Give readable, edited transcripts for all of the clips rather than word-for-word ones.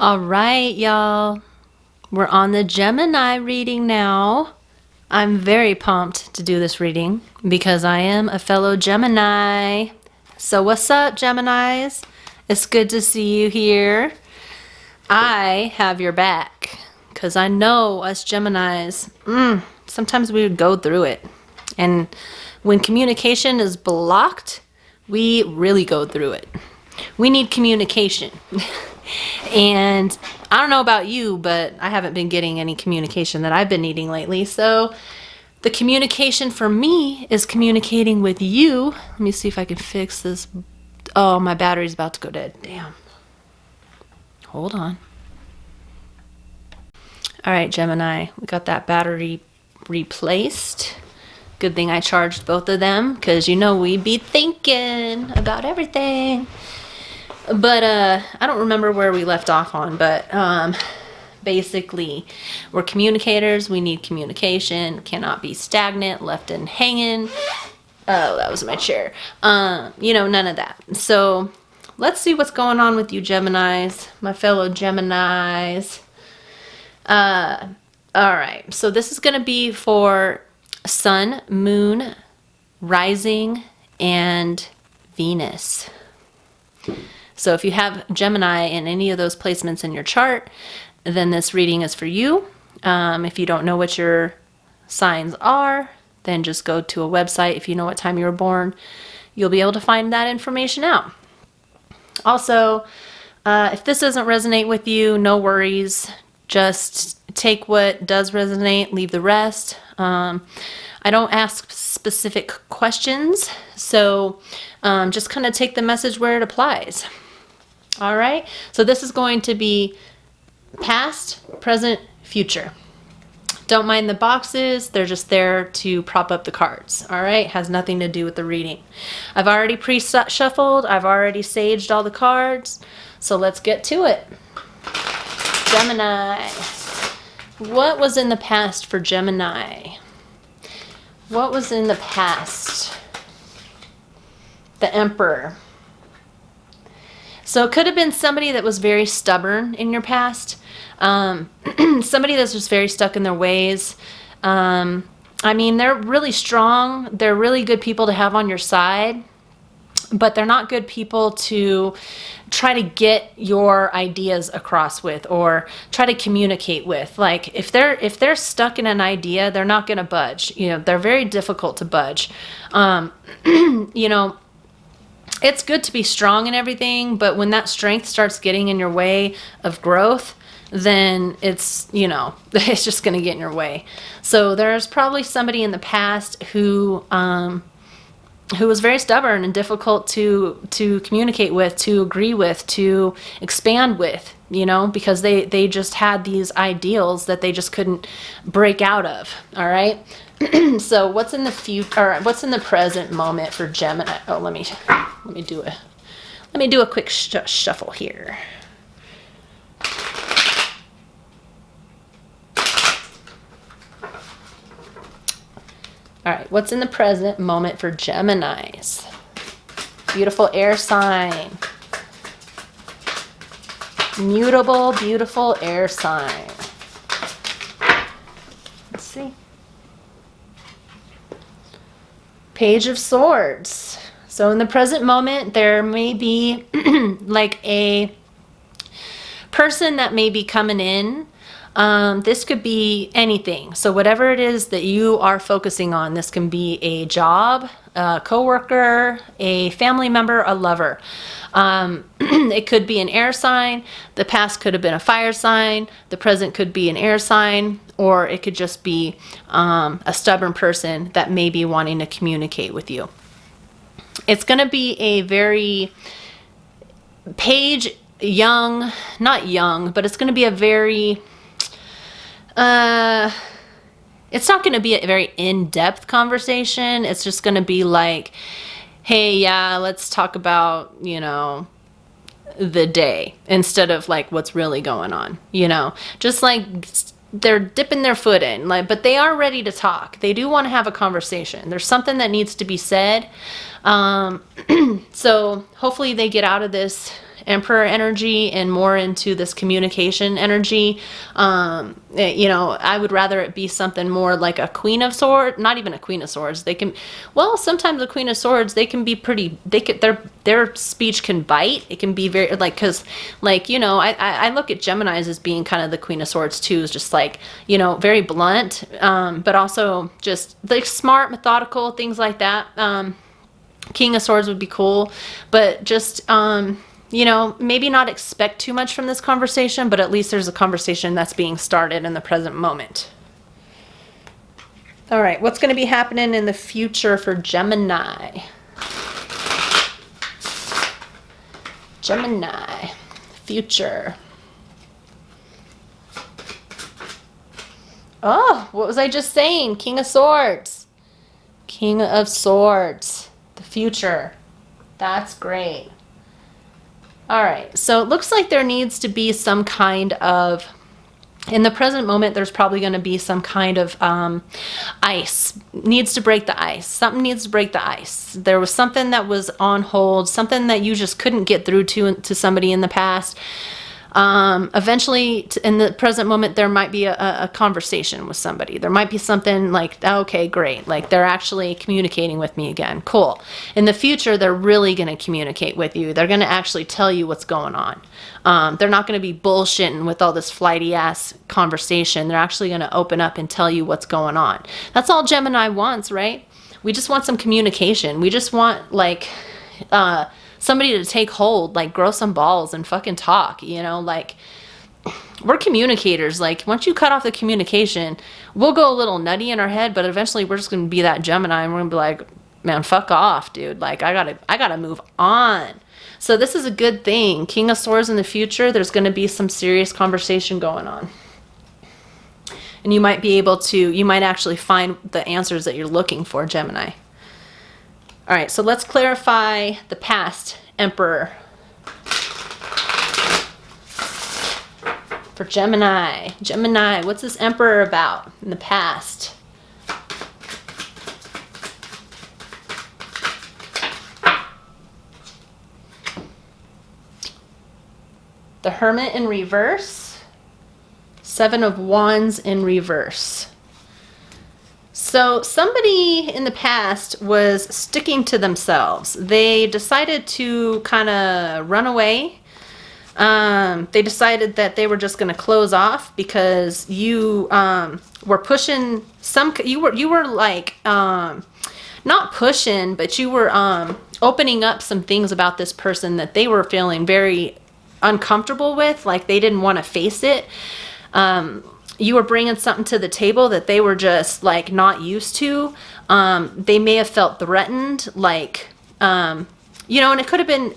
All right, y'all. We're on the Gemini reading now. I'm very pumped to do this reading because I am a fellow Gemini. So what's up, Geminis? It's good to see you here. I have your back because I know us Geminis, sometimes we would go through it. And when communication is blocked, we really go through it. We need communication. And I don't know about you, but I haven't been getting any communication that I've been needing lately. So the communication for me is communicating with you. Let me see if I can fix this. Oh, my battery's about to go dead. Damn. Hold on. All right, Gemini, we got that battery replaced. Good thing I charged both of them because, you know, we be thinking about everything. But I don't remember where we left off on, but basically we're communicators. We need communication. Cannot be stagnant, left in hanging. Oh, that was my chair. You know, none of that. So let's see what's going on with you Geminis, my fellow Geminis. All right, so this is going to be for Sun, Moon, Rising, and Venus. So if you have Gemini in any of those placements in your chart, then this reading is for you. If you don't know what your signs are, then just go to a website. If you know what time you were born, you'll be able to find that information out. Also, if this doesn't resonate with you, no worries. Just take what does resonate, leave the rest. I don't ask specific questions, so just kind of take the message where it applies. All right, so this is going to be past, present, future. Don't mind the boxes, they're just there to prop up the cards. All right, has nothing to do with the reading. I've already pre-shuffled, I've already saged all the cards, so let's get to it. Gemini, what was in the past for Gemini? What was in the past? The Emperor. So it could have been somebody that was very stubborn in your past. Somebody that's just very stuck in their ways. I mean, they're really strong. They're really good people to have on your side. But they're not good people to try to get your ideas across with or try to communicate with. Like if they're stuck in an idea, they're not going to budge. You know, they're very difficult to budge. You know, it's good to be strong and everything, but when that strength starts getting in your way of growth, then it's, you know, it's just going to get in your way. So there's probably somebody in the past who was very stubborn and difficult to communicate with, to agree with, to expand with, you know, because they just had these ideals that they just couldn't break out of. All right. So what's in the future, or what's in the present moment for Gemini? Oh, let me do a quick shuffle here. All right, what's in the present moment for Geminis? Beautiful air sign. Mutable, beautiful air sign. Let's see. Page of Swords. So in the present moment, there may be like a person that may be coming in. This could be anything. So whatever it is that you are focusing on, this can be a job, a coworker, a family member, a lover. It could be an air sign. The past could have been a fire sign. The present could be an air sign, or it could just be a stubborn person that may be wanting to communicate with you. It's going to be a very not young, but it's going to be a very it's not going to be a very in-depth conversation. It's just going to be like, hey, yeah, let's talk about, you know, the day instead of like what's really going on, you know, just like they're dipping their foot in, like, but they are ready to talk. They do want to have a conversation. There's something that needs to be said. So hopefully they get out of this, Emperor energy and more into this communication energy. You know, I would rather it be something more like a Queen of Swords, not even a Queen of Swords. They can, well, sometimes the Queen of Swords, they can be pretty, they could, their speech can bite. It can be very, like, cause like, you know, I look at Geminis as being kind of the Queen of Swords too, is just like, you know, very blunt, but also just like smart, methodical, things like that. King of Swords would be cool, but just, you know, maybe not expect too much from this conversation, but at least there's a conversation that's being started in the present moment. All right, what's going to be happening in the future for Gemini? Gemini, future. Oh, what was I just saying? King of Swords. King of Swords. The future. That's great. All right, so it looks like there needs to be some kind of, in the present moment, there's probably going to be some kind of ice. Needs to break the ice. Something needs to break the ice. There was something that was on hold, something that you just couldn't get through to somebody in the past. Eventually, in the present moment, there might be a conversation with somebody. There might be something like, okay, great. Like they're actually communicating with me again. Cool. In the future, they're really going to communicate with you. They're going to actually tell you what's going on. They're not going to be bullshitting with all this flighty ass conversation. They're actually going to open up and tell you what's going on. That's all Gemini wants, right? We just want some communication. We just want like, somebody to take hold, like grow some balls and fucking talk, you know, like we're communicators. Like once you cut off the communication, we'll go a little nutty in our head, but eventually we're just going to be that Gemini and we're going to be like, man, fuck off, dude. Like I gotta move on. So this is a good thing. King of Swords in the future, there's going to be some serious conversation going on. And you might be able to, you might actually find the answers that you're looking for, Gemini. All right, so let's clarify the past Emperor for Gemini. Gemini, what's this Emperor about in the past? The Hermit in reverse, Seven of Wands in reverse. So somebody in the past was sticking to themselves. They decided to kind of run away. They decided that they were just going to close off because you were pushing some. You were like not pushing, but you were opening up some things about this person that they were feeling very uncomfortable with. Like they didn't want to face it. You were bringing something to the table that they were just like not used to. They may have felt threatened, like, you know, and it could have been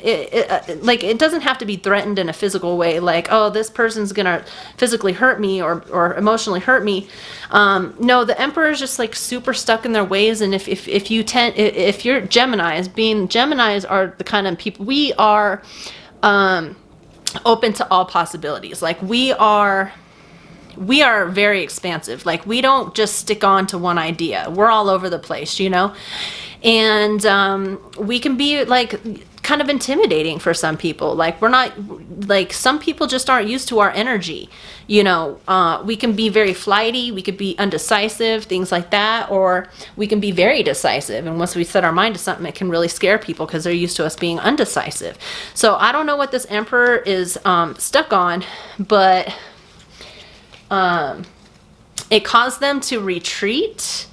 like, it doesn't have to be threatened in a physical way. Like, oh, this person's going to physically hurt me or emotionally hurt me. No, the Emperor is just like super stuck in their ways. And if you're Geminis, being Geminis are the kind of people, we are open to all possibilities. Like we are very expansive. Like we don't just stick on to one idea. We're all over the place, you know? And we can be like kind of intimidating for some people. Like we're not, like some people just aren't used to our energy. You know, we can be very flighty, we could be undecisive, things like that, or we can be very decisive. And once we set our mind to something, it can really scare people because they're used to us being undecisive. So I don't know what this Emperor is stuck on, but it caused them to retreat,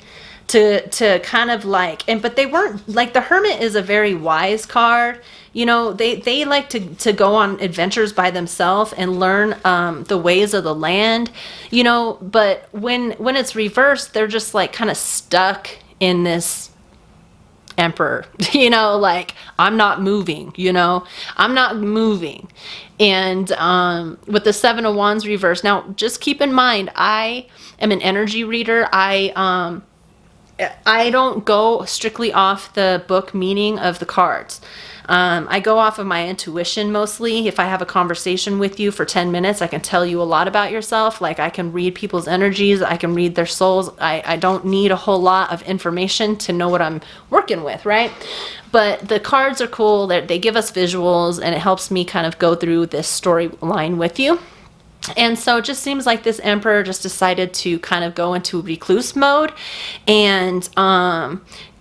to kind of like, but they weren't, like the Hermit is a very wise card. You know, they like to go on adventures by themselves and learn the ways of the land, you know, but when it's reversed, they're just like kind of stuck in this Emperor, you know, like I'm not moving, you know, I'm not moving. And with the Seven of Wands reverse, now just keep in mind, I am an energy reader. I don't go strictly off the book meaning of the cards. I go off of my intuition mostly. If I have a conversation with you for 10 minutes, I can tell you a lot about yourself. Like I can read people's energies. I can read their souls. I don't need a whole lot of information to know what I'm working with, right? But the cards are cool. They give us visuals, and it helps me kind of go through this storyline with you. And so it just seems like this emperor just decided to kind of go into recluse mode. And,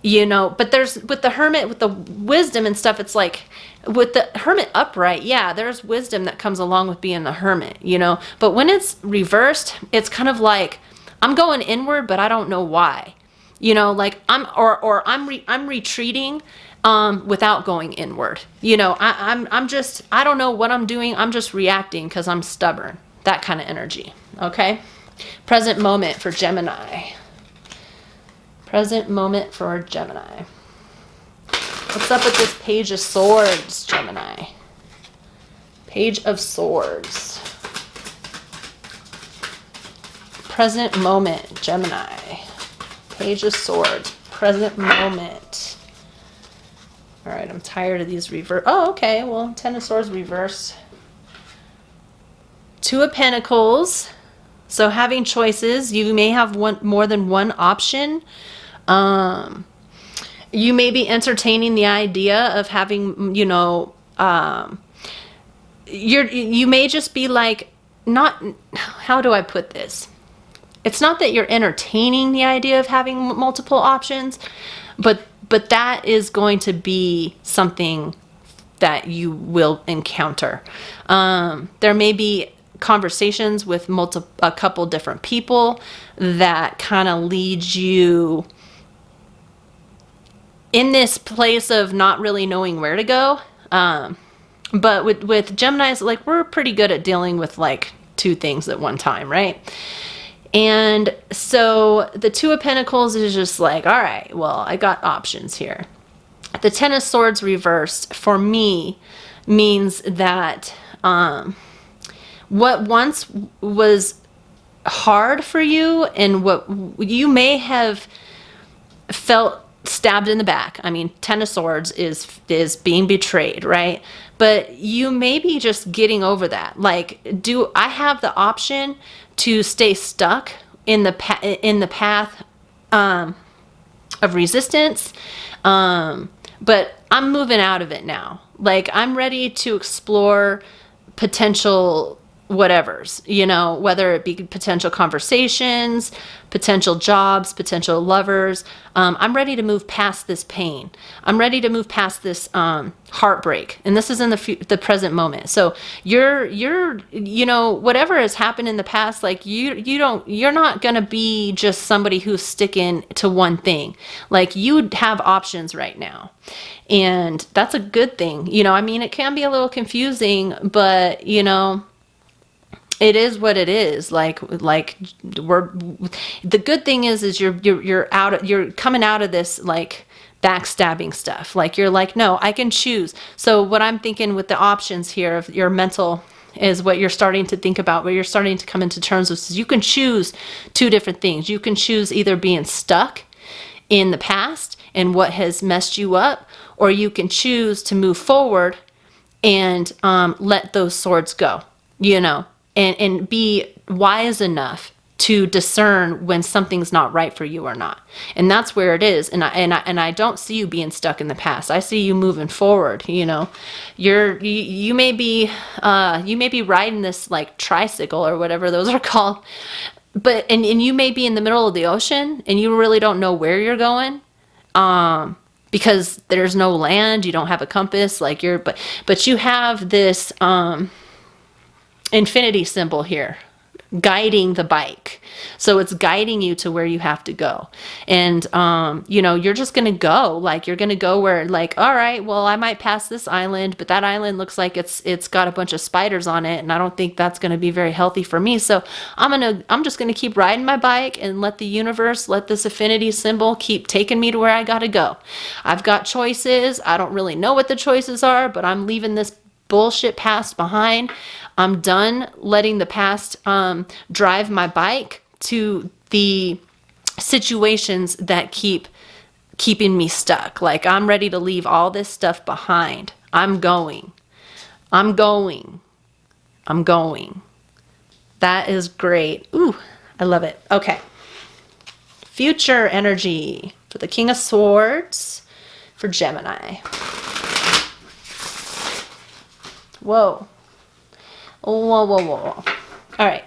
you know, but there's, with the hermit, with the wisdom and stuff, it's like, with the hermit upright, yeah, there's wisdom that comes along with being the hermit, you know. But when it's reversed, it's kind of like, I'm going inward, but I don't know why. You know, like I'm retreating without going inward. You know, I don't know what I'm doing. I'm just reacting because I'm stubborn. That kind of energy. Okay. Present moment for Gemini. Present moment for Gemini. What's up with this Page of Swords, Gemini? Page of Swords. Present moment, Gemini. Page of Swords. Present moment. All right, I'm tired of these reverse. Oh, okay. Well, Ten of Swords reverse. Two of Pentacles. So having choices. You may have more than one option. You may be entertaining the idea of having, you know, you may just be like, not, how do I put this? It's not that you're entertaining the idea of having multiple options, but that is going to be something that you will encounter. There may be conversations with a couple different people that kind of lead you in this place of not really knowing where to go. But with Geminis, like, we're pretty good at dealing with like two things at one time, right? And so the Two of Pentacles is just like, all right, well, I got options here. The Ten of Swords reversed for me means that what once was hard for you and what you may have felt stabbed in the back. I mean, Ten of Swords is being betrayed, right? But you may be just getting over that. Like, do I have the option to stay stuck in the path of resistance? But I'm moving out of it now. Like, I'm ready to explore potential whatevers, you know, whether it be potential conversations, potential jobs, potential lovers. I'm ready to move past this pain. I'm ready to move past this heartbreak. And this is in the present moment. So you're, you know, whatever has happened in the past, like you're not going to be just somebody who's sticking to one thing. Like, you have options right now. And that's a good thing. You know, I mean, it can be a little confusing, but, you know, it is what it is. Like the good thing is you're coming out of this like backstabbing stuff. Like, you're like, no, I can choose. So what I'm thinking with the options here of your mental is what you're starting to think about, what you're starting to come into terms with, is you can choose two different things. You can choose either being stuck in the past and what has messed you up, or you can choose to move forward and let those swords go, you know. And be wise enough to discern when something's not right for you or not. And that's where it is. And I don't see you being stuck in the past. I see you moving forward, you know. You may be riding this like tricycle or whatever those are called. But and you may be in the middle of the ocean and you really don't know where you're going. Because there's no land, you don't have a compass, like but you have this infinity symbol here guiding the bike. So it's guiding you to where you have to go. And you know, you're just gonna go, like, you're gonna go where, like, all right, well, I might pass this island, but that island looks like it's got a bunch of spiders on it, and I don't think that's gonna be very healthy for me. So I'm just gonna keep riding my bike and let the universe, let this affinity symbol keep taking me to where I gotta go. I've got choices. I don't really know what the choices are, but I'm leaving this bullshit past behind. I'm done letting the past drive my bike to the situations that keeping me stuck. Like, I'm ready to leave all this stuff behind. I'm going. That is great. Ooh, I love it. Okay. Future energy for the King of Swords, for Gemini. Whoa. Whoa, whoa, whoa. All right.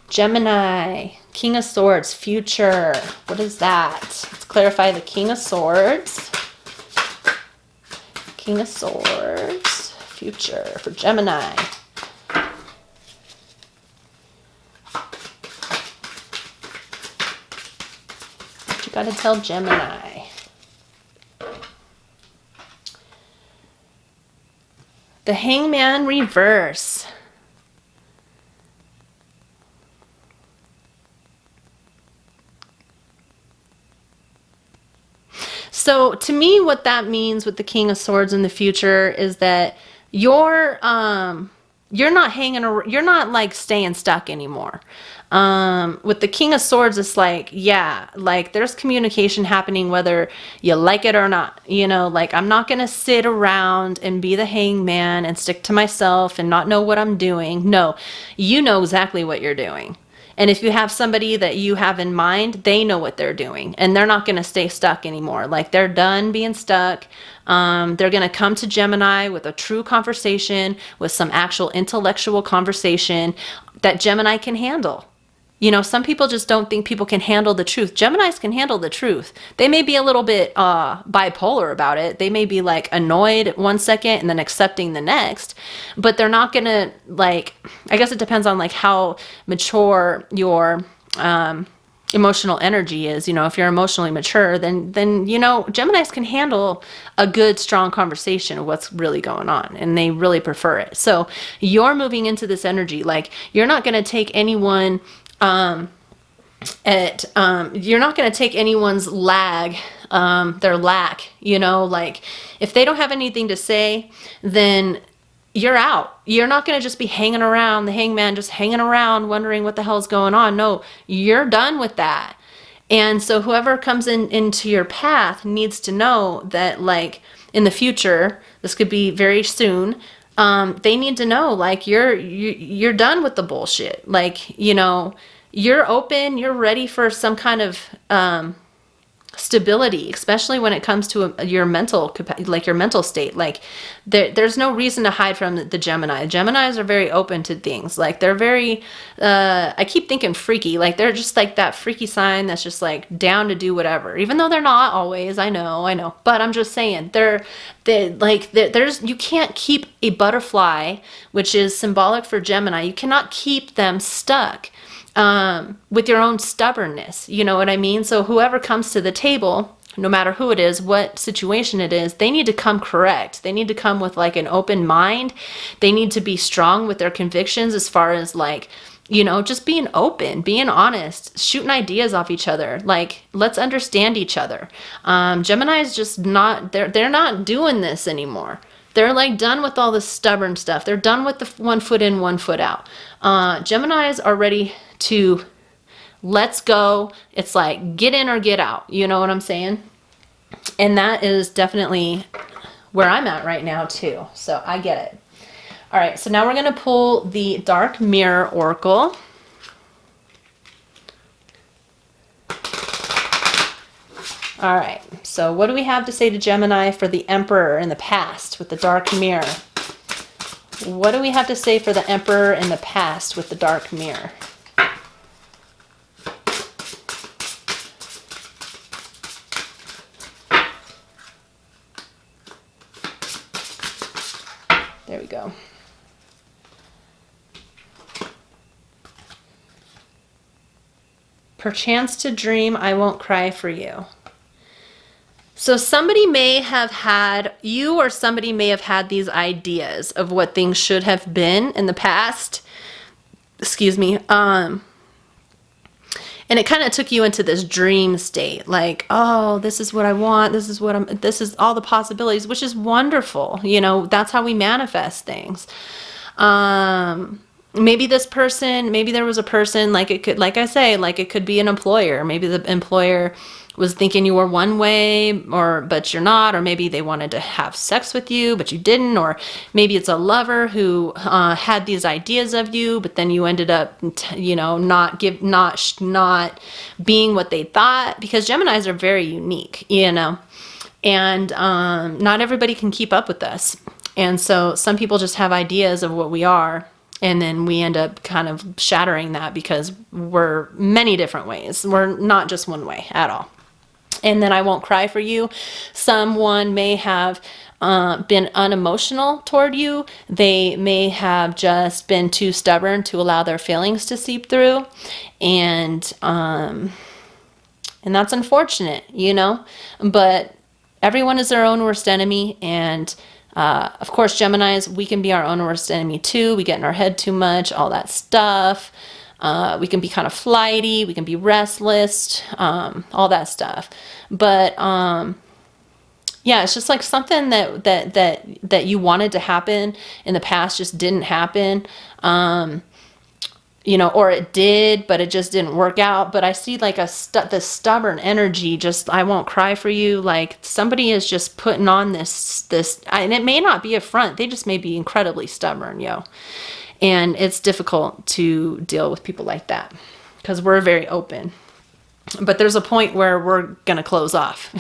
Gemini, King of Swords, future. What is that? Let's clarify the King of Swords. King of Swords, future for Gemini. What you got to tell Gemini? The Hangman reverse. So to me, what that means with the King of Swords in the future is that you're not hanging around, you're not like staying stuck anymore. With the King of Swords, it's like, yeah, like there's communication happening whether you like it or not. You know, like I'm not going to sit around and be the hangman and stick to myself and not know what I'm doing. No, you know exactly what you're doing. And if you have somebody that you have in mind, they know what they're doing and they're not going to stay stuck anymore. Like they're done being stuck. They're going to come to Gemini with a true conversation, with some actual intellectual conversation that Gemini can handle. You know, some people just don't think people can handle the truth. Geminis can handle the truth. They may be a little bit bipolar about it. They may be like annoyed one second and then accepting the next, but they're not going to like, I guess it depends on like how mature your emotional energy is. You know, if you're emotionally mature, then, you know, Geminis can handle a good, strong conversation of what's really going on and they really prefer it. So you're moving into this energy. Like you're not going to take anyone you're not going to take anyone's their lack, you know, like if they don't have anything to say, then you're out. You're not going to just be hanging around, the hangman just hanging around wondering what the hell's going on. No, you're done with that. And so whoever comes into your path needs to know that like in the future, this could be very soon, they need to know like you're done with the bullshit. Like, you know, you're open, you're ready for some kind of stability, especially when it comes to your mental, like your mental state. Like there's no reason to hide from the Gemini. Geminis are very open to things. Like they're very, I keep thinking freaky. Like they're just like that freaky sign that's just like down to do whatever, even though they're not always. I know. But I'm just saying there's you can't keep a butterfly, which is symbolic for Gemini. You cannot keep them stuck with your own stubbornness, you know what I mean? So whoever comes to the table, no matter who it is, what situation it is, they need to come correct. They need to come with like an open mind. They need to be strong with their convictions as far as like, you know, just being open, being honest, shooting ideas off each other. Like, let's understand each other. Gemini is just not, they're not doing this anymore. They're like done with all this stubborn stuff. They're done with the 1 foot in, 1 foot out. Geminis are ready to let's go. It's like get in or get out. You know what I'm saying? And that is definitely where I'm at right now too. So I get it. All right. So now we're going to pull the Dark Mirror Oracle. All right. So what do we have to say to Gemini for the Emperor in the past with the Dark Mirror? What do we have to say for the Emperor in the past with the Dark Mirror? There we go. Perchance to dream, I won't cry for you. So somebody may have had, you or somebody may have had these ideas of what things should have been in the past. Excuse me. And it kind of took you into this dream state, like, oh, this is what I want. This is all the possibilities, which is wonderful. You know, that's how we manifest things. Maybe this person, maybe there was a person, like it could, like I say, like it could be an employer. Maybe the employer was thinking you were one way, but you're not, or maybe they wanted to have sex with you, but you didn't, or maybe it's a lover who had these ideas of you, but then you ended up, you know, not being what they thought, because Geminis are very unique, you know. And not everybody can keep up with us. And so some people just have ideas of what we are, and then we end up kind of shattering that because we're many different ways. We're not just one way at all. And then I won't cry for you. Someone may have been unemotional toward you. They may have just been too stubborn to allow their feelings to seep through. And that's unfortunate, you know, but everyone is their own worst enemy. And of course, Geminis, we can be our own worst enemy too. We get in our head too much, all that stuff. We can be kind of flighty. We can be restless, all that stuff. But yeah, it's just like something that you wanted to happen in the past just didn't happen. You know, or it did, but it just didn't work out. But I see like this stubborn energy, just, I won't cry for you. Like somebody is just putting on this, and it may not be a front. They just may be incredibly stubborn, yo. And it's difficult to deal with people like that because we're very open. But there's a point where we're going to close off.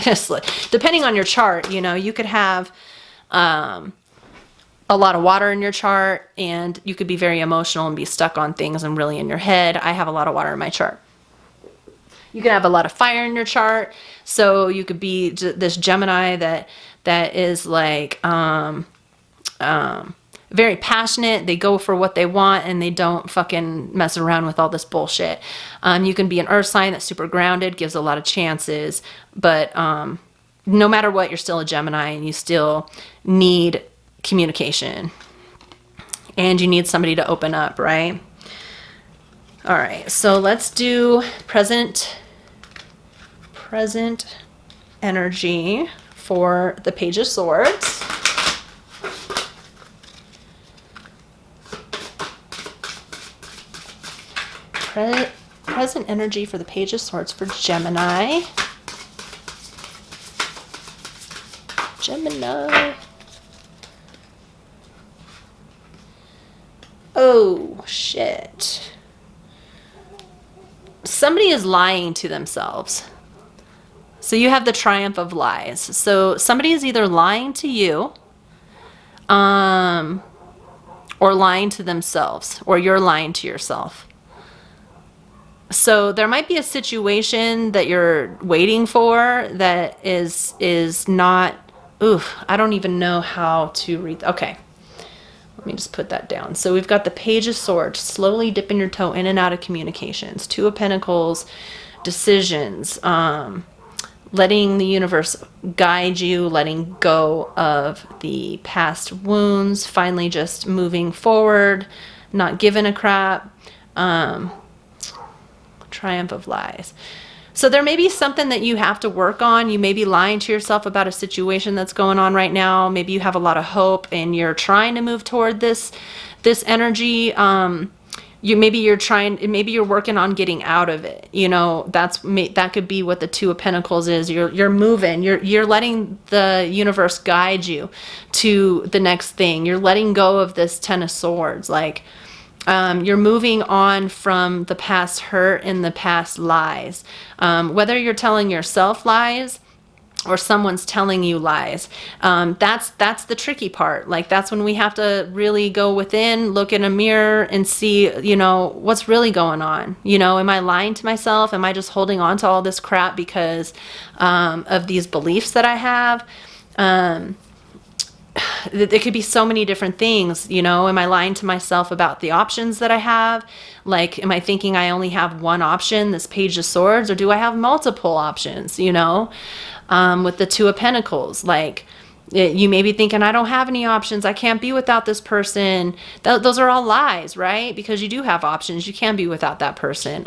Depending on your chart, you know, you could have a lot of water in your chart, and you could be very emotional and be stuck on things and really in your head. I have a lot of water in my chart. You could have a lot of fire in your chart. So you could be this Gemini that is like very passionate. They go for what they want and they don't fucking mess around with all this bullshit. You can be an earth sign that's super grounded, gives a lot of chances, but no matter what, you're still a Gemini and you still need communication and you need somebody to open up, right? All right, so let's do present energy for the Page of Swords. Present energy for the Page of Swords for Gemini. Gemini. Oh, shit. Somebody is lying to themselves. So you have the triumph of lies. So somebody is either lying to you, or lying to themselves, or you're lying to yourself. So there might be a situation that you're waiting for that is not, I don't even know how to read. Okay. Let me just put that down. So we've got the Page of Swords, slowly dipping your toe in and out of communications. Two of Pentacles, decisions, letting the universe guide you, letting go of the past wounds, finally just moving forward, not giving a crap. Triumph of lies. So there may be something that you have to work on. You may be lying to yourself about a situation that's going on right now. Maybe you have a lot of hope and you're trying to move toward this energy. Maybe you're working on getting out of it. You know, that could be what the Two of Pentacles is. You're moving. You're letting the universe guide you to the next thing. You're letting go of this Ten of Swords. Like, you're moving on from the past hurt and the past lies. Whether you're telling yourself lies or someone's telling you lies, that's the tricky part. Like, that's when we have to really go within, look in a mirror and see, you know, what's really going on. You know, am I lying to myself? Am I just holding on to all this crap because of these beliefs that I have? There could be so many different things, you know. Am I lying to myself about the options that I have? Like, am I thinking I only have one option, this Page of Swords, or do I have multiple options, you know? With the Two of Pentacles, like, you may be thinking, I don't have any options. I can't be without this person. Those are all lies, right? Because you do have options. You can be without that person.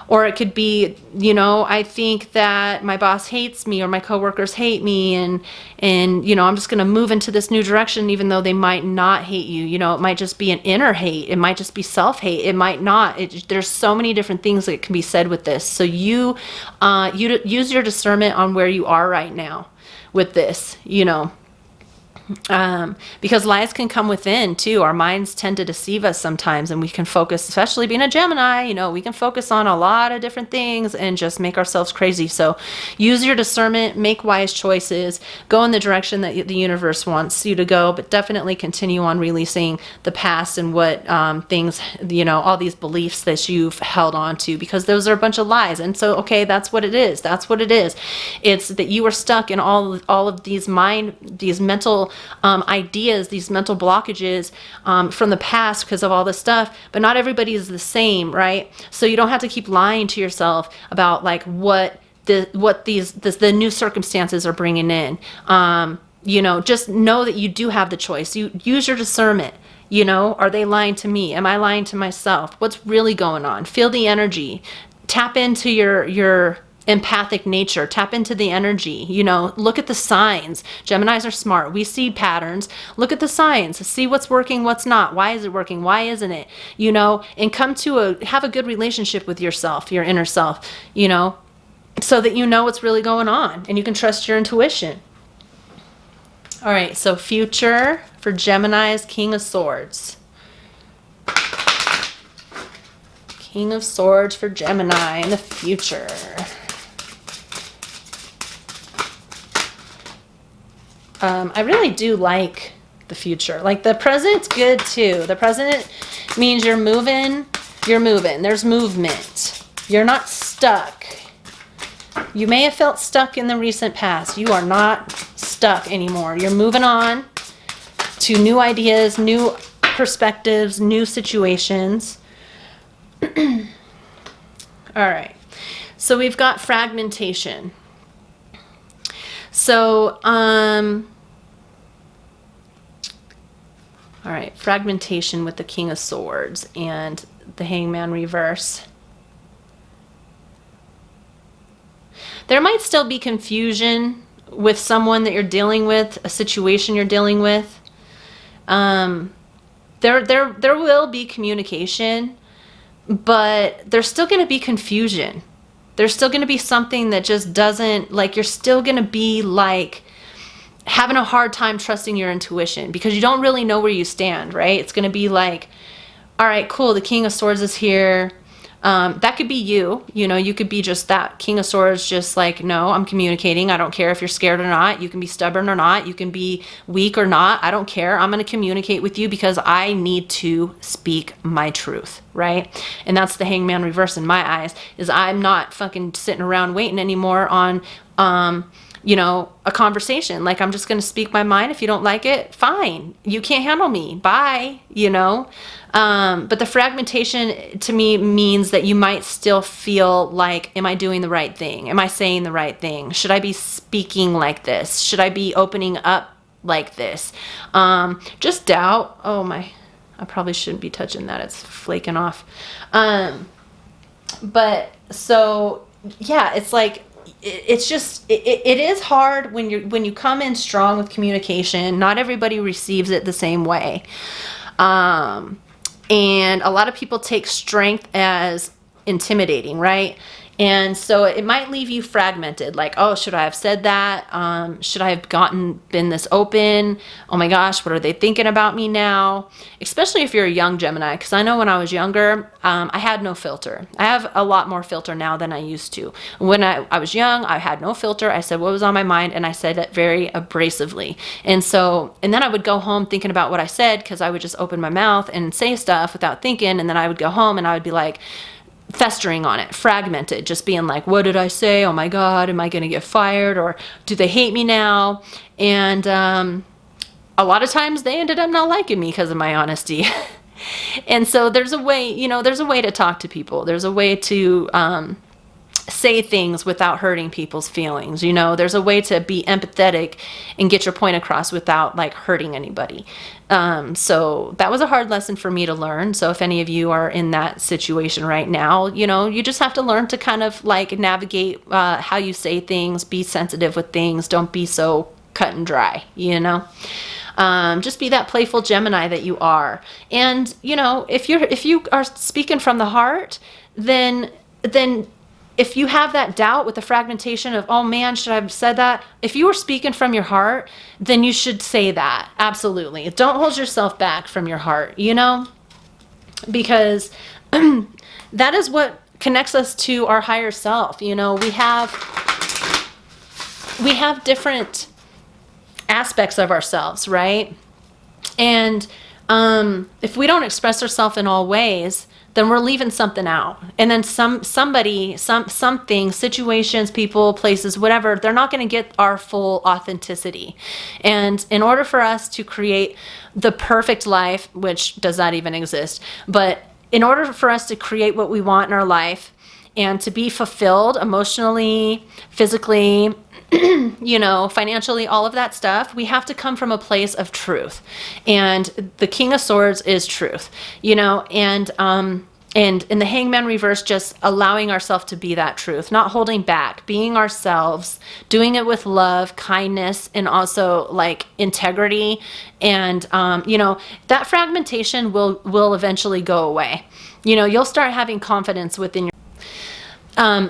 Or it could be, you know, I think that my boss hates me or my coworkers hate me, and you know, I'm just going to move into this new direction even though they might not hate you. You know, it might just be an inner hate. It might just be self-hate. It might not. There's so many different things that can be said with this. So you use your discernment on where you are right now with this, you know. Because lies can come within too. Our minds tend to deceive us sometimes, and we can focus, especially being a Gemini, you know, we can focus on a lot of different things and just make ourselves crazy. So use your discernment, make wise choices, go in the direction that the universe wants you to go, but definitely continue on releasing the past and what things, you know, all these beliefs that you've held on to, because those are a bunch of lies. And so, okay, that's what it is. That's what it is. It's that you are stuck in all of these mental ideas, these mental blockages from the past because of all this stuff. But not everybody is the same, right? So you don't have to keep lying to yourself about like what the new circumstances are bringing in. You know, just know that you do have the choice. You use your discernment. You know, are they lying to me? Am I lying to myself? What's really going on? Feel the energy. Tap into your empathic nature. Tap into the energy. You know, look at the signs. Geminis are smart. We see patterns. Look at the signs. See what's working, what's not. Why is it working? Why isn't it? You know, and have a good relationship with yourself, your inner self, you know, so that you know what's really going on and you can trust your intuition. All right, so future for Gemini's King of Swords. King of Swords for Gemini in the future. I really do like the future. Like the present's good too. The present means you're moving. There's movement. You're not stuck. You may have felt stuck in the recent past. You are not stuck anymore. You're moving on to new ideas, new perspectives, new situations. All right. So we've got fragmentation. So, all right, fragmentation with the King of Swords and the Hangman reverse. There might still be confusion with someone that you're dealing with, a situation you're dealing with. There will be communication, but there's still going to be confusion. There's still going to be something that just doesn't, like, you're still going to be like having a hard time trusting your intuition because you don't really know where you stand, right? It's going to be like, all right, cool, the King of Swords is here. That could be you. You know, you could be just that King of Swords, just like, no, I'm communicating. I don't care if you're scared or not. You can be stubborn or not. You can be weak or not. I don't care. I'm going to communicate with you because I need to speak my truth, right? And that's the Hangman reverse in my eyes, is I'm not fucking sitting around waiting anymore on, you know, a conversation. Like, I'm just going to speak my mind. If you don't like it, fine. You can't handle me. Bye, you know? But the fragmentation to me means that you might still feel like, am I doing the right thing? Am I saying the right thing? Should I be speaking like this? Should I be opening up like this? Just doubt. Oh my, I probably shouldn't be touching that. It's flaking off. But so yeah, it's like, it's just, it is hard when you come in strong with communication. Not everybody receives it the same way. And a lot of people take strength as intimidating, right? And so it might leave you fragmented, like, oh, should I have said that? Should I have been this open? Oh my gosh, what are they thinking about me now? Especially if you're a young Gemini, because I know when I was younger, I had no filter. I have a lot more filter now than I used to. When I was young, I had no filter. I said what was on my mind, and I said it very abrasively. And then I would go home thinking about what I said, because I would just open my mouth and say stuff without thinking, and then I would go home and I would be like, festering on it, fragmented, just being like, what did I say? Oh my God, am I going to get fired? Or do they hate me now? And a lot of times they ended up not liking me because of my honesty. And so there's a way, there's a way to talk to people. There's a way to say things without hurting people's feelings. There's a way to be empathetic and get your point across without like hurting anybody. So that was a hard lesson for me to learn. So if any of you are in that situation right now, you just have to learn to kind of like navigate how you say things, be sensitive with things. Don't be so cut and dry, just be that playful Gemini that you are. And, if you are speaking from the heart, then if you have that doubt with the fragmentation of, oh man, should I have said that? If you were speaking from your heart, then you should say that. Absolutely. Don't hold yourself back from your heart, you know, because that is what connects us to our higher self. You know, we have different aspects of ourselves, right? And if we don't express ourselves in all ways, then we're leaving something out. And then something, situations, people, places, whatever, they're not going to get our full authenticity. And in order for us to create the perfect life, which does not even exist, but in order for us to create what we want in our life and to be fulfilled emotionally, physically, you know, financially, all of that stuff, we have to come from a place of truth. And the King of Swords is truth, you know, and in the Hangman reverse, just allowing ourselves to be that truth, not holding back, being ourselves, doing it with love, kindness, and also like integrity. And, you know, that fragmentation will eventually go away. You know, you'll start having confidence within your,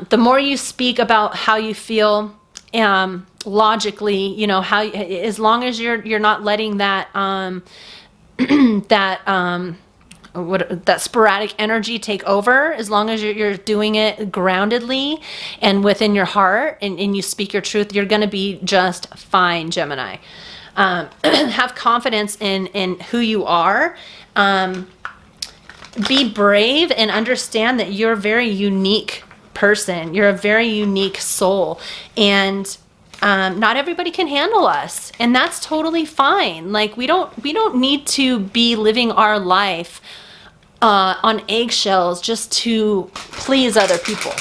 the more you speak about how you feel, logically, you know, how, as long as you're not letting that that sporadic energy take over, as long as you're doing it groundedly and within your heart, and you speak your truth, you're going to be just fine, Gemini. Have confidence in who you are. Be brave and understand that you're a very unique person. You're a very unique soul, and not everybody can handle us, and that's totally fine. Like we don't need to be living our life on eggshells just to please other people.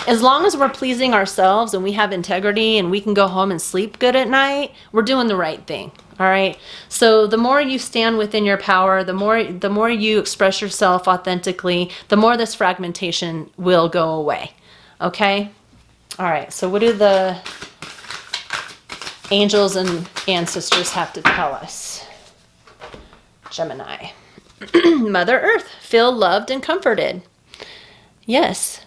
As long as we're pleasing ourselves and we have integrity and we can go home and sleep good at night, we're doing the right thing. All right. So the more you stand within your power, the more you express yourself authentically, the more this fragmentation will go away. Okay. All right. So what do the angels and ancestors have to tell us? Gemini. Mother Earth, feel loved and comforted. Yes.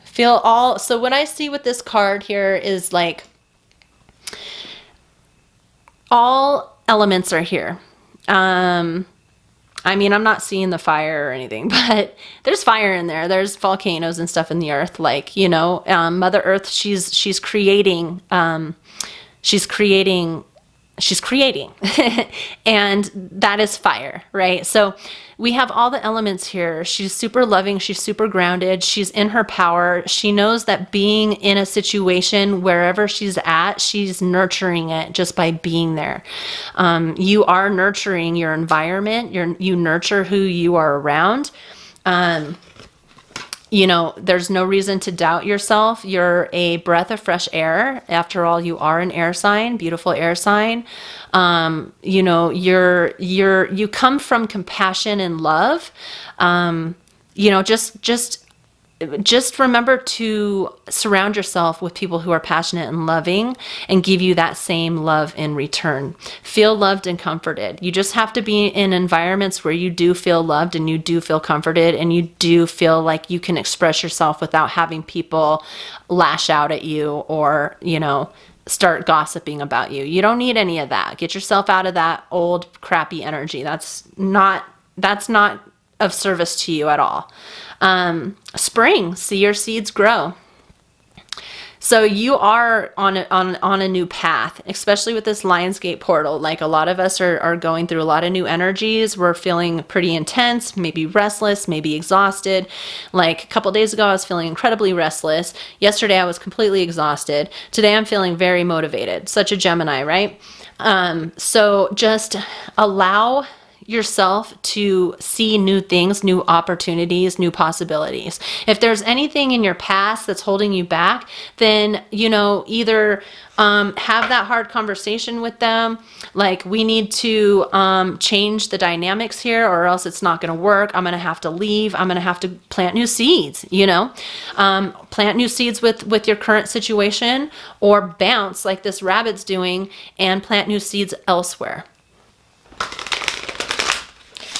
Feel all. So what I see with this card here is like all elements are here. I mean, I'm not seeing the fire or anything, but there's fire in there. There's volcanoes and stuff in the earth. Like, you know, Mother Earth, she's creating, and that is fire, right? So we have all the elements here. She's super loving. She's super grounded. She's in her power. She knows that being in a situation wherever she's at, she's nurturing it just by being there. You are nurturing your environment. You nurture who you are around. You know, there's no reason to doubt yourself. You're a breath of fresh air. After all, you are an air sign, beautiful air sign. You know, you come from compassion and love. You know, just remember to surround yourself with people who are passionate and loving and give you that same love in return. Feel loved and comforted. You just have to be in environments where you do feel loved and you do feel comforted and you do feel like you can express yourself without having people lash out at you or, you know, start gossiping about you. You don't need any of that. Get yourself out of that old crappy energy. That's not of service to you at all. Spring, see your seeds grow. So you are on a new path, especially with this Lionsgate portal. Like a lot of us are going through a lot of new energies. We're feeling pretty intense, maybe restless, maybe exhausted. Like a couple days ago, I was feeling incredibly restless. Yesterday, I was completely exhausted. Today, I'm feeling very motivated. Such a Gemini, right? So just allow yourself to see new things, new opportunities, new possibilities. If there's anything in your past that's holding you back, then, you know, either have that hard conversation with them, like we need to change the dynamics here or else it's not going to work. I'm going to have to leave. I'm going to have to plant new seeds, you know, plant new seeds with your current situation, or bounce like this rabbit's doing and plant new seeds elsewhere.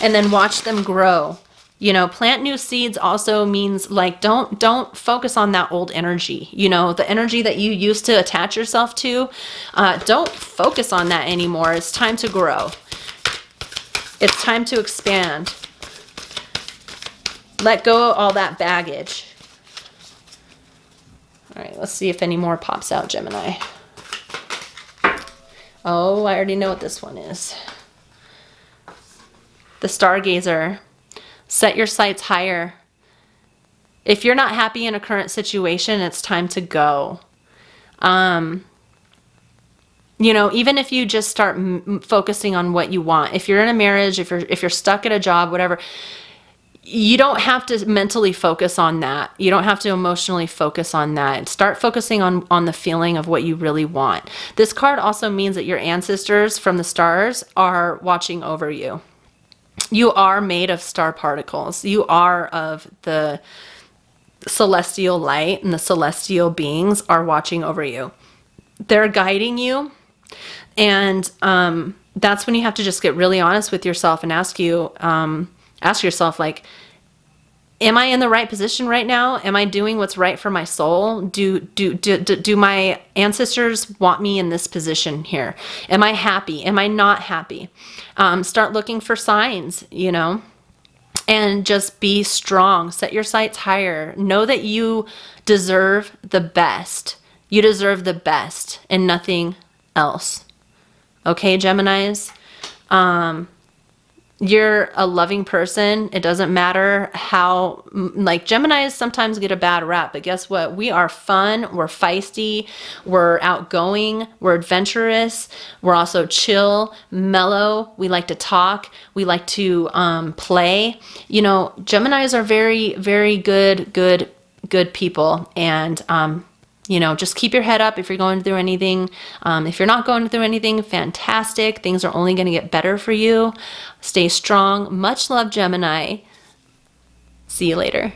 And then watch them grow. You know, plant new seeds also means like, don't focus on that old energy. You know, the energy that you used to attach yourself to, don't focus on that anymore. It's time to grow. It's time to expand. Let go of all that baggage. All right, let's see if any more pops out, Gemini. Oh, I already know what this one is. The Stargazer. Set your sights higher. If you're not happy in a current situation, it's time to go. You know, even if you just start focusing on what you want, if you're in a marriage, if you're stuck at a job, whatever, you don't have to mentally focus on that. You don't have to emotionally focus on that. Start focusing on the feeling of what you really want. This card also means that your ancestors from the stars are watching over you. You are made of star particles. You are of the celestial light, and the celestial beings are watching over you. They're guiding you. And that's when you have to just get really honest with yourself and ask yourself, like, am I in the right position right now? Am I doing what's right for my soul? Do my ancestors want me in this position here? Am I happy? Am I not happy? Start looking for signs, you know, and just be strong. Set your sights higher. Know that you deserve the best. You deserve the best and nothing else. Okay, Geminis? You're a loving person. It doesn't matter how, like, Geminis sometimes get a bad rap, but guess what? We are fun. We're feisty. We're outgoing. We're adventurous. We're also chill, mellow. We like to talk. We like to play. You know, Geminis are very, very good people. And, you know, just keep your head up if you're going through anything. If you're not going through anything, fantastic. Things are only going to get better for you. Stay strong. Much love, Gemini. See you later.